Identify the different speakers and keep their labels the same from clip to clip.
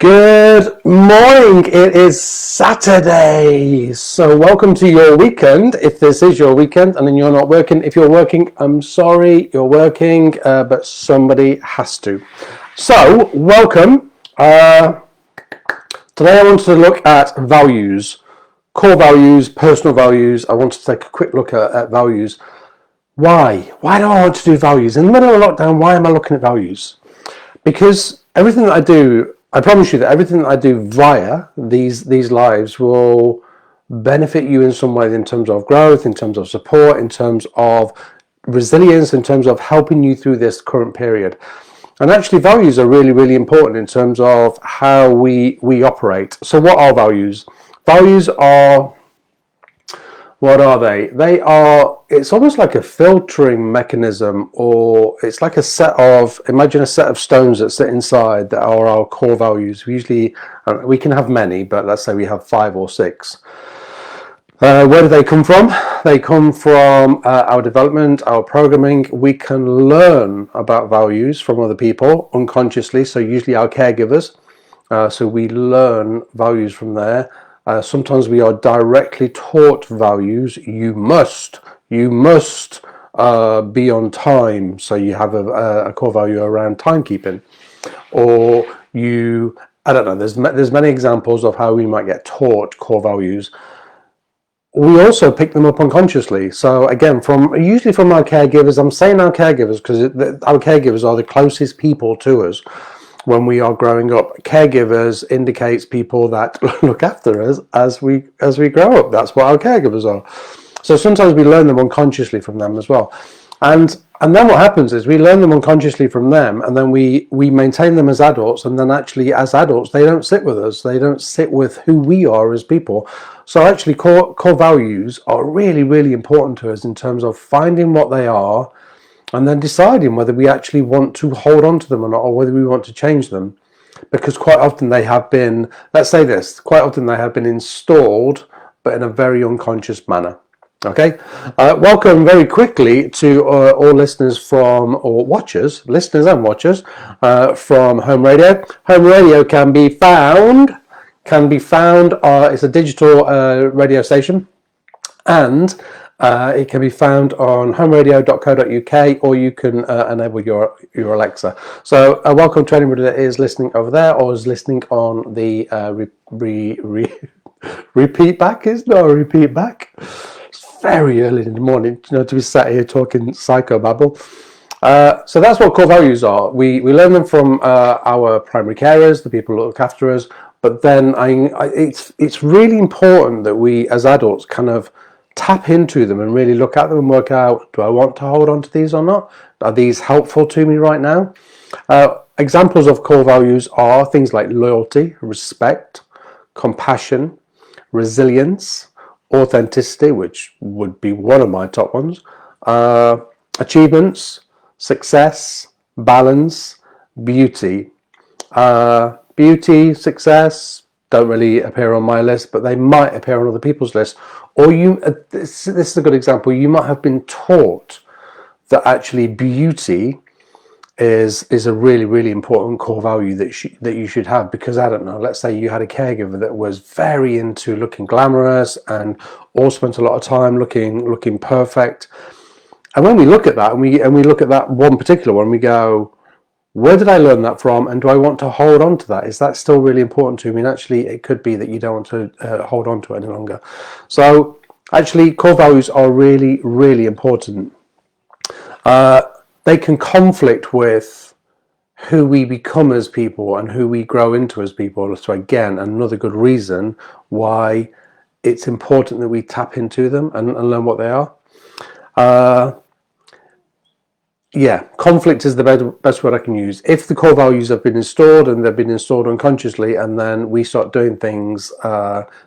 Speaker 1: Good morning. It is Saturday. So welcome to your weekend. If this is your weekend and then you're not working, if you're working, I'm sorry, you're working, but somebody has to. So welcome. Today I want to look at values, core values, personal values. I want to take a quick look at values. Why? Why do I want to do values? In the middle of lockdown, why am I looking at values? Because everything that I do, I promise you that everything that I do via these lives will benefit you in some way in terms of growth, in terms of support, in terms of resilience, in terms of helping you through this current period. And actually values are really, really important in terms of how we operate. So what are values? Values are, what are they? It's almost like a filtering mechanism, or it's like imagine a set of stones that sit inside that are our core values. We can have many, but let's say we have 5 or 6. Where do they come from? They come from our development, our programming. We can learn about values from other people unconsciously, so usually our caregivers. So we learn values from there. Sometimes we are directly taught values. You must be on time. So you have a core value around timekeeping, or I don't know. There's many examples of how we might get taught core values. We also pick them up unconsciously. So again, usually from our caregivers. I'm saying our caregivers because our caregivers are the closest people to us when we are growing up. Caregivers indicates people that look after us as we grow up. That's what our caregivers are. So sometimes we learn them unconsciously from them as well. And then what happens is we learn them unconsciously from them, and then we maintain them as adults, and then actually as adults they don't sit with us. They don't sit with who we are as people. So actually core values are really, really important to us in terms of finding what they are and then deciding whether we actually want to hold on to them or not, or whether we want to change them. Because quite often they have been, quite often they have been installed, but in a very unconscious manner. Okay, welcome very quickly to all listeners listeners and watchers from Home Radio. Home Radio can be found. It's a digital radio station, and it can be found on homeradio.co.uk, or you can enable your Alexa. So welcome to anybody that is listening over there or is listening on the repeat back. It's not a repeat back. It's very early in the morning, to be sat here talking psychobabble. So that's what core values are. We learn them from our primary carers, the people who look after us. But then it's really important that we as adults kind of tap into them and really look at them and work out, do I want to hold on to these or not? Are these helpful to me right now? Examples of core values are things like loyalty, respect, compassion, resilience, authenticity, which would be one of my top ones, achievements, success, balance, beauty. Beauty, success don't really appear on my list, but they might appear on other people's lists. Or this is a good example. You might have been taught that actually beauty is a really, really important core value that you should have. Because I don't know, let's say you had a caregiver that was very into looking glamorous and all spent a lot of time looking perfect. And when we look at that and we look at that one particular one, we go, where did I learn that from, and do I want to hold on to that? Is that still really important to me? And actually, it could be that you don't want to hold on to it any longer. So actually, core values are really, really important. They can conflict with who we become as people and who we grow into as people. So again, another good reason why it's important that we tap into them and learn what they are. Conflict is the best word I can use. If the core values have been installed and they've been installed unconsciously, and then we start doing things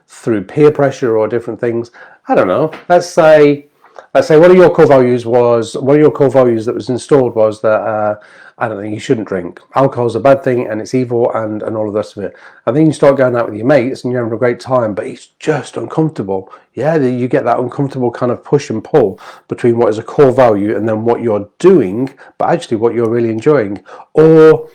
Speaker 1: through peer pressure or different things, I don't know. Let's say one of your core values that was installed was that I don't know, you shouldn't drink. Alcohol's a bad thing and it's evil and all of the rest of it. And then you start going out with your mates and you're having a great time, but it's just uncomfortable. Yeah, you get that uncomfortable kind of push and pull between what is a core value and then what you're doing, but actually what you're really enjoying. Or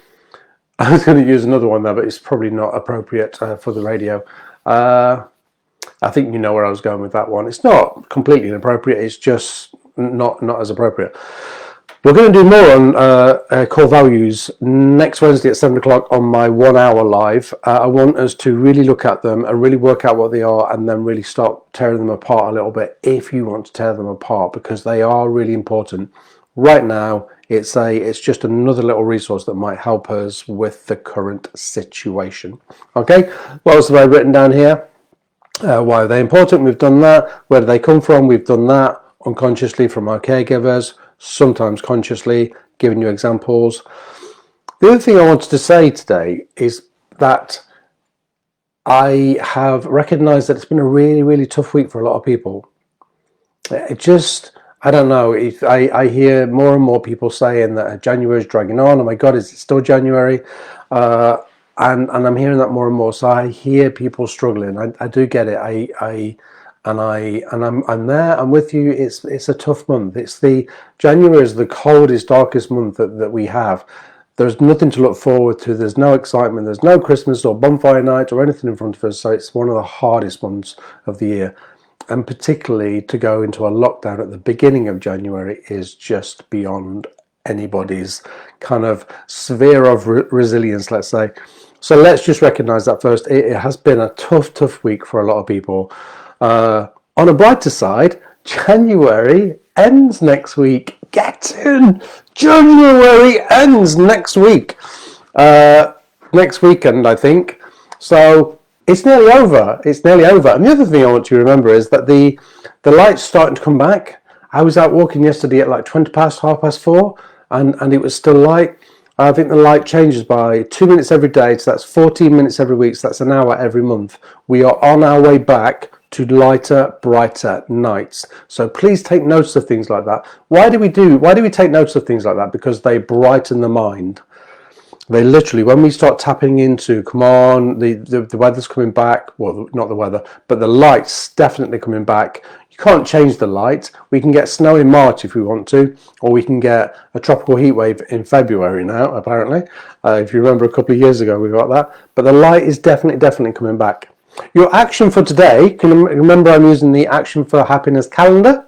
Speaker 1: I was going to use another one there, but it's probably not appropriate for the radio. I think you know where I was going with that one. It's not completely inappropriate. It's just not as appropriate. We're going to do more on core values next Wednesday at 7 o'clock on my 1 hour live. I want us to really look at them and really work out what they are, and then really start tearing them apart a little bit if you want to tear them apart, because they are really important. Right now, it's just another little resource that might help us with the current situation. Okay, what else have I written down here? Why are they important? We've done that. Where do they come from? We've done that unconsciously from our caregivers, sometimes consciously, giving you examples. The other thing I wanted to say today is that I have recognized that it's been a really, really tough week for a lot of people. I don't know. I hear more and more people saying that January is dragging on. Oh my God, is it still January? And I'm hearing that more and more. So I hear people struggling. I do get it. I'm there. I'm with you. It's a tough month. January is the coldest, darkest month that we have. There's nothing to look forward to. There's no excitement. There's no Christmas or bonfire night or anything in front of us. So it's one of the hardest months of the year. And particularly to go into a lockdown at the beginning of January is just beyond anybody's kind of sphere of resilience, let's say. So let's just recognize that first. It has been a tough week for a lot of people. On a brighter side, January ends next week. Get in! January ends next week. Next weekend, I think. So it's nearly over. It's nearly over. And the other thing I want you to remember is that the light's starting to come back. I was out walking yesterday at like 20 past, 4:30, and it was still light. I think the light changes by 2 minutes every day, so that's 14 minutes every week, so that's an hour every month. We are on our way back to lighter, brighter nights. So please take notice of things like that. Why do we take notice of things like that? Because they brighten the mind. They literally, when we start tapping into, come on, the weather's coming back. Well, not the weather, but the light's definitely coming back. You can't change the light. We can get snow in March if we want to, or we can get a tropical heat wave in February now, apparently. If you remember a couple of years ago, we got that. But the light is definitely coming back. Your action for today, can you remember I'm using the Action for Happiness calendar?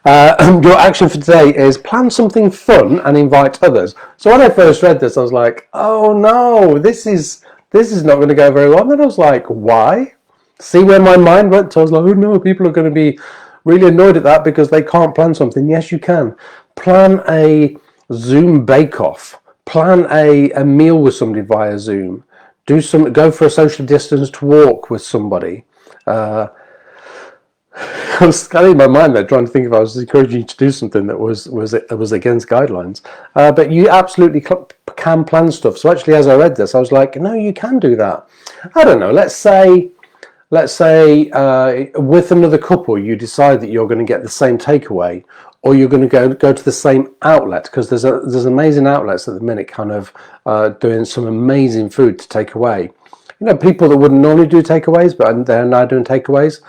Speaker 1: Your action for today is plan something fun and invite others. So when I first read this, I was like, oh no, this is not going to go very well. And then I was like, why? See where my mind went? So I was like, oh no, people are going to be really annoyed at that because they can't plan something. Yes, you can. Plan a Zoom bake-off. Plan a meal with somebody via Zoom. Go for a social distanced walk with somebody. I was scanning my mind there, trying to think if I was encouraging you to do something that was against guidelines. But you absolutely can plan stuff. So actually, as I read this, I was like, no, you can do that. I don't know. Let's say with another couple, you decide that you're going to get the same takeaway, or you're going to go to the same outlet, because there's amazing outlets at the minute, kind of doing some amazing food to take away. You know, people that wouldn't normally do takeaways, but they're now doing takeaways.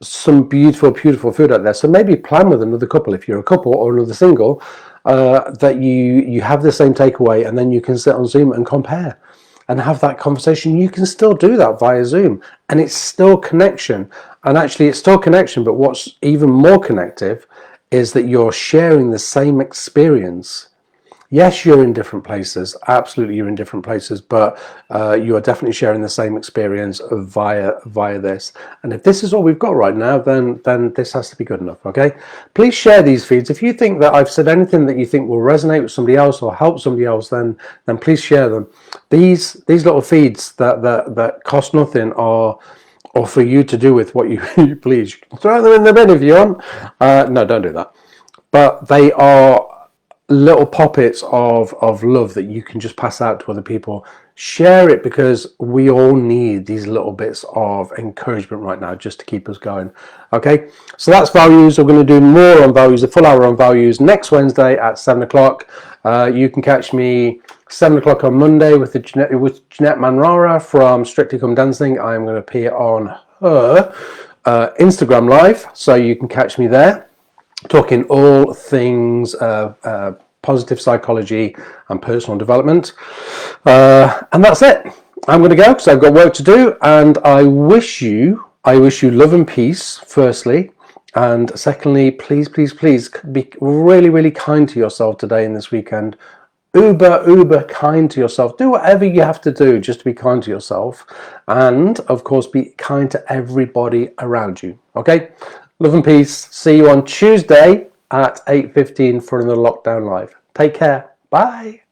Speaker 1: Some beautiful food out there. So maybe plan with another couple, if you're a couple or another single, that you have the same takeaway, and then you can sit on Zoom and compare and have that conversation. You can still do that via Zoom, and it's still connection. And actually, it's still connection, but what's even more connective is that you're sharing the same experience. Yes, you're in different places. Absolutely, you're in different places, but you are definitely sharing the same experience via this. And if this is all we've got right now, then this has to be good enough. Okay, please share these feeds. If you think that I've said anything that you think will resonate with somebody else or help somebody else, then please share them. These little feeds that cost nothing or for you to do with what you please. You can throw them in the bin if you want. No, don't do that. But they are little pockets of love that you can just pass out to other people. Share it, because we all need these little bits of encouragement right now just to keep us going. Okay, so that's values. We're going to do more on values, a full hour on values, next Wednesday at 7 o'clock. You can catch me 7 o'clock on Monday with Jeanette Manrara from Strictly Come Dancing. I'm going to appear on her Instagram live, so you can catch me there, talking all things positive psychology and personal development. And that's it. I'm going to go because I've got work to do, and I wish you love and peace, firstly. And secondly, please be really, really kind to yourself today and this weekend. Uber kind to yourself. Do whatever you have to do just to be kind to yourself. And of course, be kind to everybody around you. Okay? Love and peace. See you on Tuesday at 8:15 for another Lockdown Live. Take care. Bye.